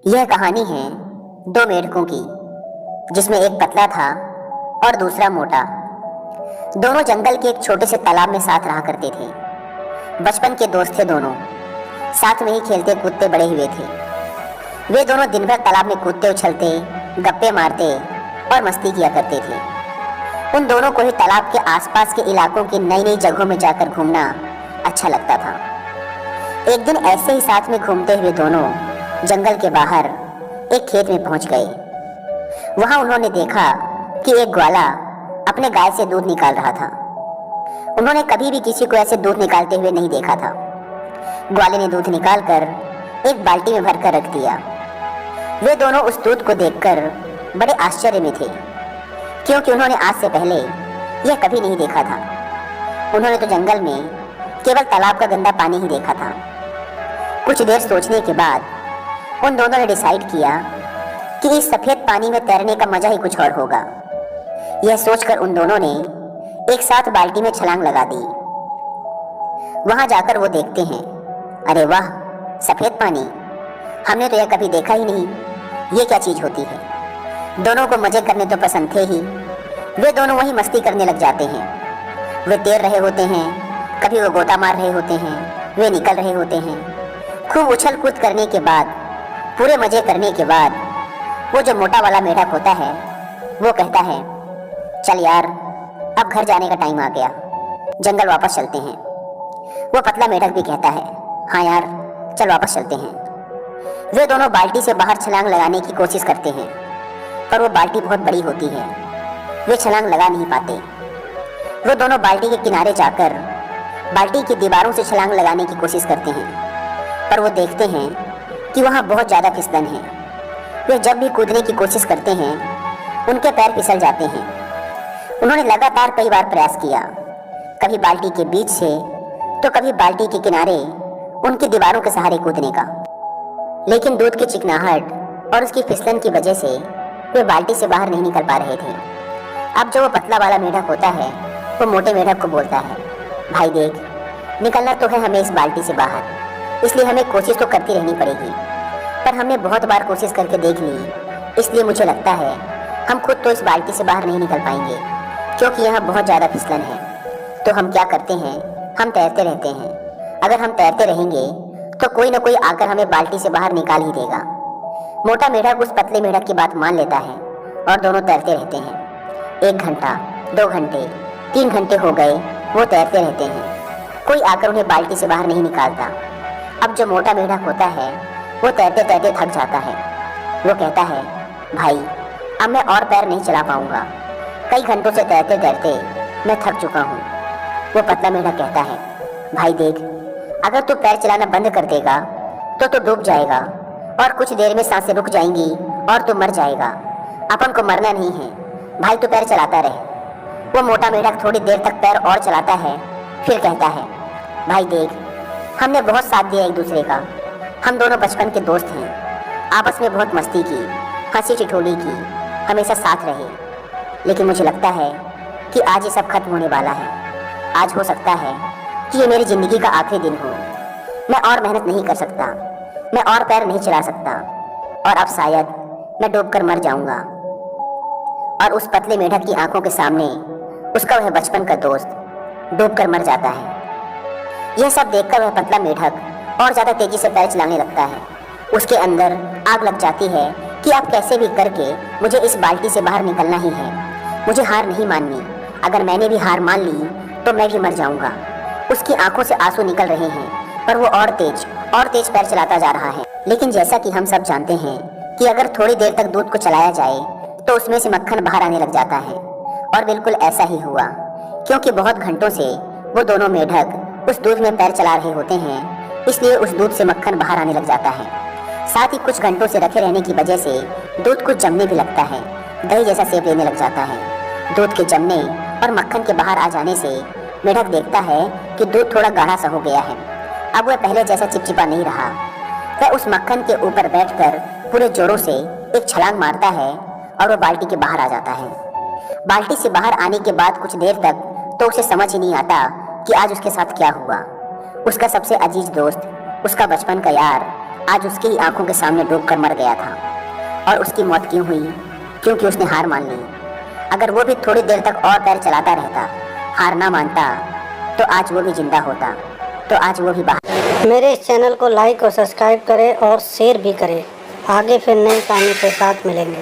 यह कहानी है दो मेढकों की, जिसमें एक पतला था और दूसरा मोटा। दोनों जंगल के एक छोटे से तालाब में साथ रहा करते थे। बचपन के दोस्त थे दोनों, साथ में ही खेलते कूदते बड़े हुए थे। वे दोनों दिन भर तालाब में कूदते उछलते, गप्पे मारते और मस्ती किया करते थे। उन दोनों को ही तालाब के आसपास के इलाकों की नई नई जगहों में जाकर घूमना अच्छा लगता था। एक दिन ऐसे ही साथ में घूमते हुए दोनों जंगल के बाहर एक खेत में पहुंच गए। वहां उन्होंने देखा कि एक ग्वाला अपने गाय से दूध निकाल रहा था। उन्होंने कभी भी किसी को ऐसे दूध निकालते हुए नहीं देखा था। ग्वाले ने दूध निकालकर एक बाल्टी में भरकर रख दिया। वे दोनों उस दूध को देखकर बड़े आश्चर्य में थे, क्योंकि उन्होंने आज से पहले यह कभी नहीं देखा था। उन्होंने तो जंगल में केवल तालाब का गंदा पानी ही देखा था। कुछ देर सोचने के बाद उन दोनों ने डिसाइड किया कि इस सफेद पानी में तैरने का मजा ही कुछ और होगा। यह सोचकर उन दोनों ने एक साथ बाल्टी में छलांग लगा दी। वहां जाकर वो देखते हैं, अरे वाह, सफेद पानी! हमने तो यह कभी देखा ही नहीं। ये क्या चीज होती है? दोनों को मजे करने तो पसंद थे ही। वे दोनों वहीं मस्ती करने लग जाते हैं। वे तैर रहे होते हैं, कभी वो गोता मार रहे होते हैं, वे निकल रहे होते हैं। खूब उछल कूद करने के बाद, पूरे मजे करने के बाद, वो जो मोटा वाला मेढक होता है वो कहता है, चल यार, अब घर जाने का टाइम आ गया, जंगल वापस चलते हैं। वो पतला मेढक भी कहता है, हाँ यार, चल वापस चलते हैं। वे दोनों बाल्टी से बाहर छलांग लगाने की कोशिश करते हैं, पर वो बाल्टी बहुत बड़ी होती है। वे छलांग लगा नहीं पाते। वो दोनों बाल्टी के किनारे जाकर बाल्टी की दीवारों से छलांग लगाने की कोशिश करते हैं, पर वो देखते हैं कि वहाँ बहुत ज़्यादा फिसलन है। वे जब भी कूदने की कोशिश करते हैं, उनके पैर फिसल जाते हैं। उन्होंने लगातार कई बार प्रयास किया, कभी बाल्टी के बीच से तो कभी बाल्टी के किनारे उनकी दीवारों के सहारे कूदने का, लेकिन दूध की चिकनाहट और उसकी फिसलन की वजह से वे बाल्टी से बाहर नहीं निकल पा रहे थे। अब जो वो पतला वाला मेढक होता है वो मोटे मेढक को बोलता है, भाई देख, निकलना तो है हमें इस बाल्टी से बाहर, इसलिए हमें कोशिश तो करती रहनी पड़ेगी। पर हमने बहुत बार कोशिश करके देख ली, इसलिए मुझे लगता है हम खुद तो इस बाल्टी से बाहर नहीं निकल पाएंगे, क्योंकि यहाँ बहुत ज़्यादा फिसलन है। तो हम क्या करते हैं, हम तैरते रहते हैं। अगर हम तैरते रहेंगे तो कोई ना कोई आकर हमें बाल्टी से बाहर निकाल ही देगा। मोटा मेढक उस पतले मेढक की बात मान लेता है और दोनों तैरते रहते हैं। 1 घंटा, 2 घंटे, 3 घंटे हो गए, वो तैरते रहते हैं। कोई आकर उन्हें बाल्टी से बाहर नहीं निकालता। अब जो मोटा मेढक होता है वो तैरते तैरते थक जाता है। वो कहता है, भाई, अब मैं और पैर नहीं चला पाऊंगा। कई घंटों से तैरते तैरते मैं थक चुका हूँ। वो पतला मेढक कहता है, भाई देख, अगर तू पैर चलाना बंद कर देगा तो तू डूब जाएगा और कुछ देर में सांसें रुक जाएंगी और तू मर जाएगा। अपन को मरना नहीं है भाई, तू पैर चलाता रहे। वो मोटा मेढक थोड़ी देर तक पैर और चलाता है, फिर कहता है, भाई देख, हमने बहुत साथ दिया एक दूसरे का। हम दोनों बचपन के दोस्त हैं, आपस में बहुत मस्ती की, हंसी ठिठोली की, हमेशा साथ रहे। लेकिन मुझे लगता है कि आज ये सब खत्म होने वाला है। आज हो सकता है कि ये मेरी ज़िंदगी का आखिरी दिन हो। मैं और मेहनत नहीं कर सकता, मैं और पैर नहीं चला सकता, और अब शायद मैं डूबकर मर जाऊंगा। और उस पतले मेढक की आंखों के सामने उसका वह बचपन का दोस्त डूबकर मर जाता है। यह सब देखकर वह पतला मेढक और ज़्यादा तेजी से पैर चलाने लगता है। उसके अंदर आग लग जाती है कि अब कैसे भी करके मुझे इस बाल्टी से बाहर निकलना ही है। मुझे हार नहीं माननी। अगर मैंने भी हार मान ली तो मैं भी मर जाऊंगा। उसकी आंखों से आंसू निकल रहे हैं, पर वो और तेज पैर चलाता जा रहा है। लेकिन जैसा कि हम सब जानते हैं कि अगर थोड़ी देर तक दूध को चलाया जाए तो उसमें से मक्खन बाहर आने लग जाता है। और बिल्कुल ऐसा ही हुआ, क्योंकि बहुत घंटों से वो दोनों मेढक उस दूध में पैर चला रहे होते हैं, इसलिए उस दूध से मक्खन बाहर आने लग जाता है। साथ ही कुछ घंटों से रखे रहने की वजह से दूध कुछ जमने भी लगता है, दही जैसा सेप लेने लग जाता है। दूध के जमने और मक्खन के बाहर आ जाने से मेढक देखता है कि दूध थोड़ा गाढ़ा सा हो गया है। अब वह पहले जैसा चिपचिपा नहीं रहा। वह उस मक्खन के ऊपर बैठकर पूरे जोरों से एक छलांग मारता है और वह बाल्टी के बाहर आ जाता है। बाल्टी से बाहर आने के बाद कुछ देर तक तो उसे समझ ही नहीं आता कि आज उसके साथ क्या हुआ। उसका सबसे अजीज दोस्त, उसका बचपन का यार आज उसकी ही आंखों के सामने डूबकर मर गया था। और उसकी मौत क्यों हुई? क्योंकि उसने हार मान ली। अगर वो भी थोड़ी देर तक और पैर चलाता रहता, हार ना मानता, तो आज वो भी जिंदा होता, तो आज वो भी बाहर। मेरे इस चैनल को लाइक और सब्सक्राइब करें और शेयर भी करें। आगे फिर नई कहानी के साथ मिलेंगे।